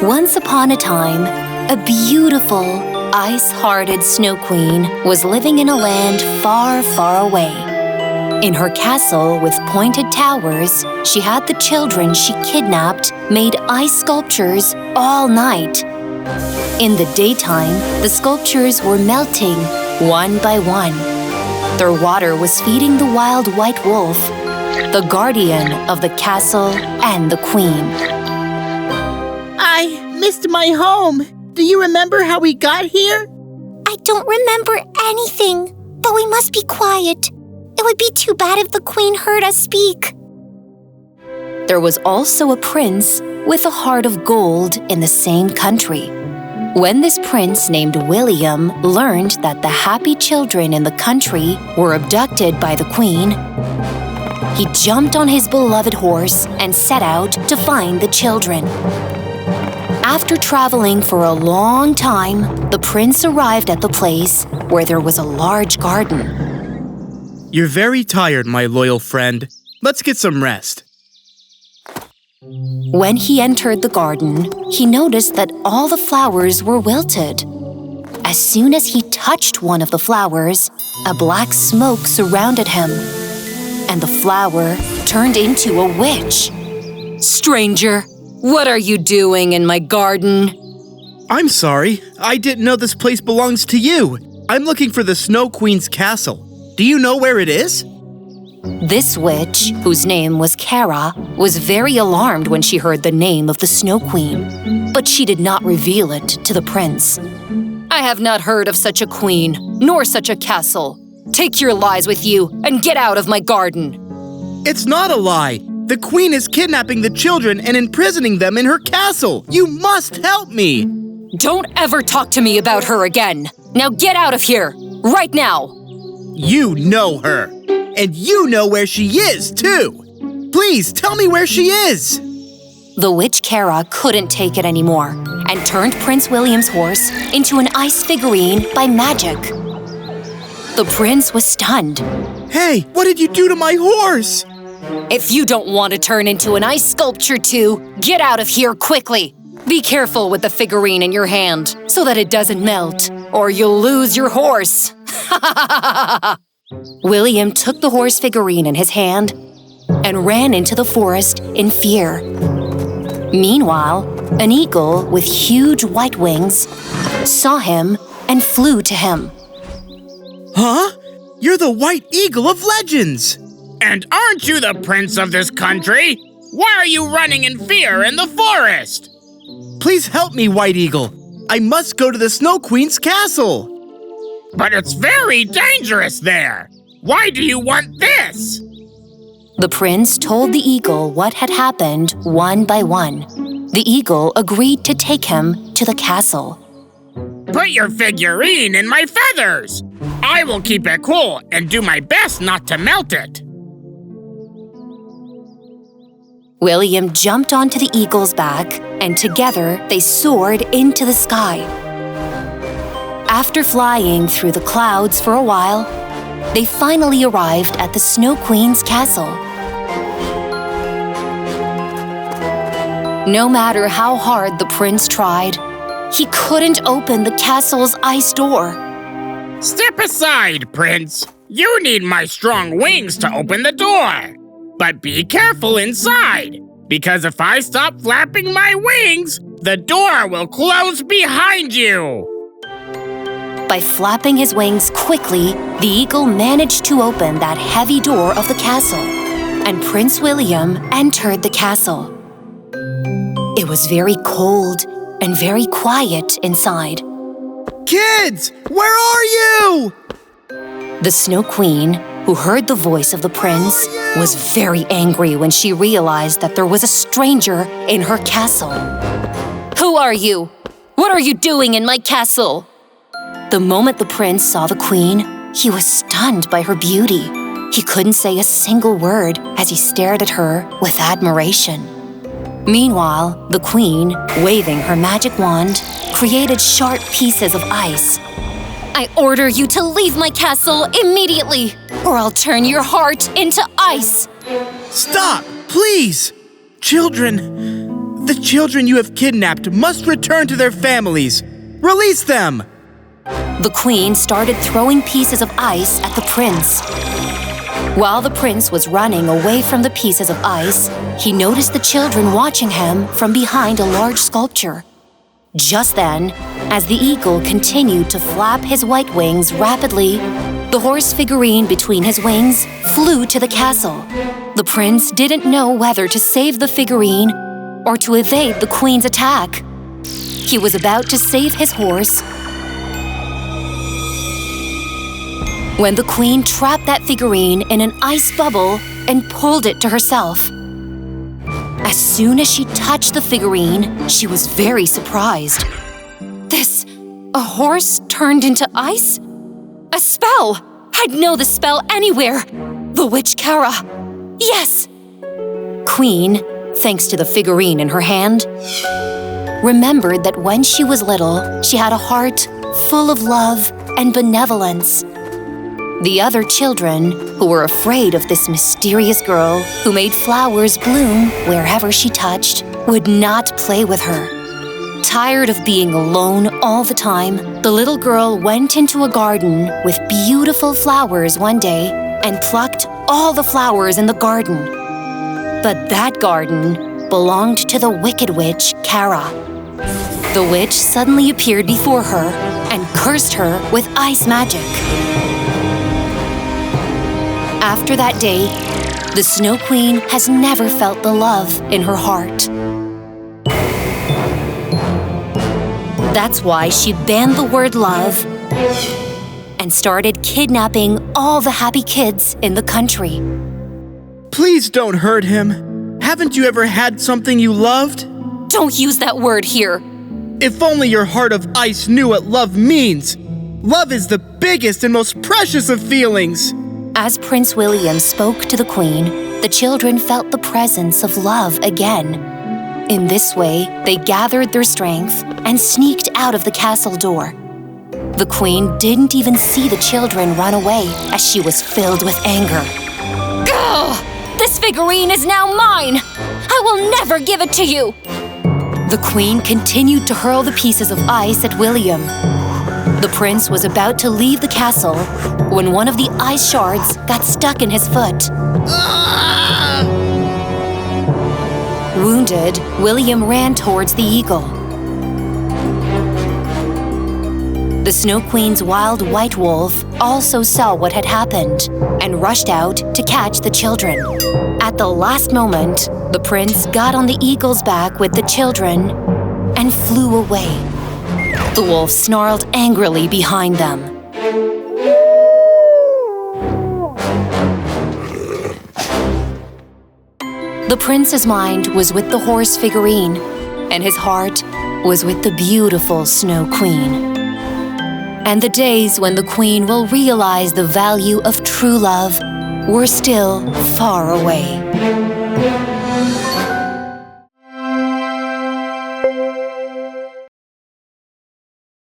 Once upon a time, a beautiful, ice-hearted Snow Queen was living in a land far, far away. In her castle with pointed towers, she had the children she kidnapped made ice sculptures all night. In the daytime, the sculptures were melting one by one. Their water was feeding the wild white wolf, the guardian of the castle and the queen. I missed my home. Do you remember how we got here? I don't remember anything, but we must be quiet. It would be too bad if the queen heard us speak. There was also a prince with a heart of gold in the same country. When this prince named William learned that the happy children in the country were abducted by the queen, he jumped on his beloved horse and set out to find the children. After traveling for a long time, the prince arrived at the place where there was a large garden. You're very tired, my loyal friend. Let's get some rest. When he entered the garden, he noticed that all the flowers were wilted. As soon as he touched one of the flowers, a black smoke surrounded him, and the flower turned into a witch. Stranger, what are you doing in my garden? I'm sorry. I didn't know this place belongs to you. I'm looking for the Snow Queen's castle. Do you know where it is? This witch, whose name was Kara, was very alarmed when she heard the name of the Snow Queen, but she did not reveal it to the prince. I have not heard of such a queen, nor such a castle. Take your lies with you and get out of my garden. It's not a lie. The queen is kidnapping the children and imprisoning them in her castle. You must help me. Don't ever talk to me about her again. Now get out of here, right now. You know her, and you know where she is, too. Please tell me where she is. The witch Kara couldn't take it anymore and turned Prince William's horse into an ice figurine by magic. The prince was stunned. Hey, what did you do to my horse? If you don't want to turn into an ice sculpture too, get out of here quickly. Be careful with the figurine in your hand so that it doesn't melt, or you'll lose your horse. William took the horse figurine in his hand and ran into the forest in fear. Meanwhile, an eagle with huge white wings saw him and flew to him. Huh? You're the White Eagle of Legends! And aren't you the prince of this country? Why are you running in fear in the forest? Please help me, White Eagle. I must go to the Snow Queen's castle. But it's very dangerous there. Why do you want this? The prince told the eagle what had happened one by one. The eagle agreed to take him to the castle. Put your figurine in my feathers. I will keep it cool and do my best not to melt it. William jumped onto the eagle's back, and together they soared into the sky. After flying through the clouds for a while, they finally arrived at the Snow Queen's castle. No matter how hard the prince tried, he couldn't open the castle's ice door. Step aside, Prince. You need my strong wings to open the door. But be careful inside, because if I stop flapping my wings, the door will close behind you. By flapping his wings quickly, the eagle managed to open that heavy door of the castle, and Prince William entered the castle. It was very cold and very quiet inside. Kids, where are you? The Snow Queen, who heard the voice of the prince, was very angry when she realized that there was a stranger in her castle. Who are you? What are you doing in my castle? The moment the prince saw the queen, he was stunned by her beauty. He couldn't say a single word as he stared at her with admiration. Meanwhile, the queen, waving her magic wand, created sharp pieces of ice. I order you to leave my castle immediately, or I'll turn your heart into ice. Stop, please! Children, The children you have kidnapped must return to their families. Release them! The queen started throwing pieces of ice at the prince. While the prince was running away from the pieces of ice, he noticed the children watching him from behind a large sculpture. Just then, as the eagle continued to flap his white wings rapidly, the horse figurine between his wings flew to the castle. The prince didn't know whether to save the figurine or to evade the queen's attack. He was about to save his horse when the queen trapped that figurine in an ice bubble and pulled it to herself. As soon as she touched the figurine, she was very surprised. A horse turned into ice? A spell! I'd know the spell anywhere! The witch Kara! Yes! Queen, thanks to the figurine in her hand, remembered that when she was little, she had a heart full of love and benevolence. The other children, who were afraid of this mysterious girl who made flowers bloom wherever she touched, would not play with her. Tired of being alone all the time, the little girl went into a garden with beautiful flowers one day and plucked all the flowers in the garden. But that garden belonged to the wicked witch, Kara. The witch suddenly appeared before her and cursed her with ice magic. After that day, the Snow Queen has never felt the love in her heart. That's why she banned the word love and started kidnapping all the happy kids in the country. Please don't hurt him. Haven't you ever had something you loved? Don't use that word here. If only your heart of ice knew what love means. Love is the biggest and most precious of feelings. As Prince William spoke to the Queen, the children felt the presence of love again. In this way, they gathered their strength and sneaked out of the castle door. The Queen didn't even see the children run away as she was filled with anger. Ugh! This figurine is now mine! I will never give it to you! The Queen continued to hurl the pieces of ice at William. The prince was about to leave the castle when one of the ice shards got stuck in his foot. Wounded, William ran towards the eagle. The Snow Queen's wild white wolf also saw what had happened and rushed out to catch the children. At the last moment, the prince got on the eagle's back with the children and flew away. The wolf snarled angrily behind them. The prince's mind was with the horse figurine, and his heart was with the beautiful Snow Queen. And the days when the Queen will realize the value of true love were still far away.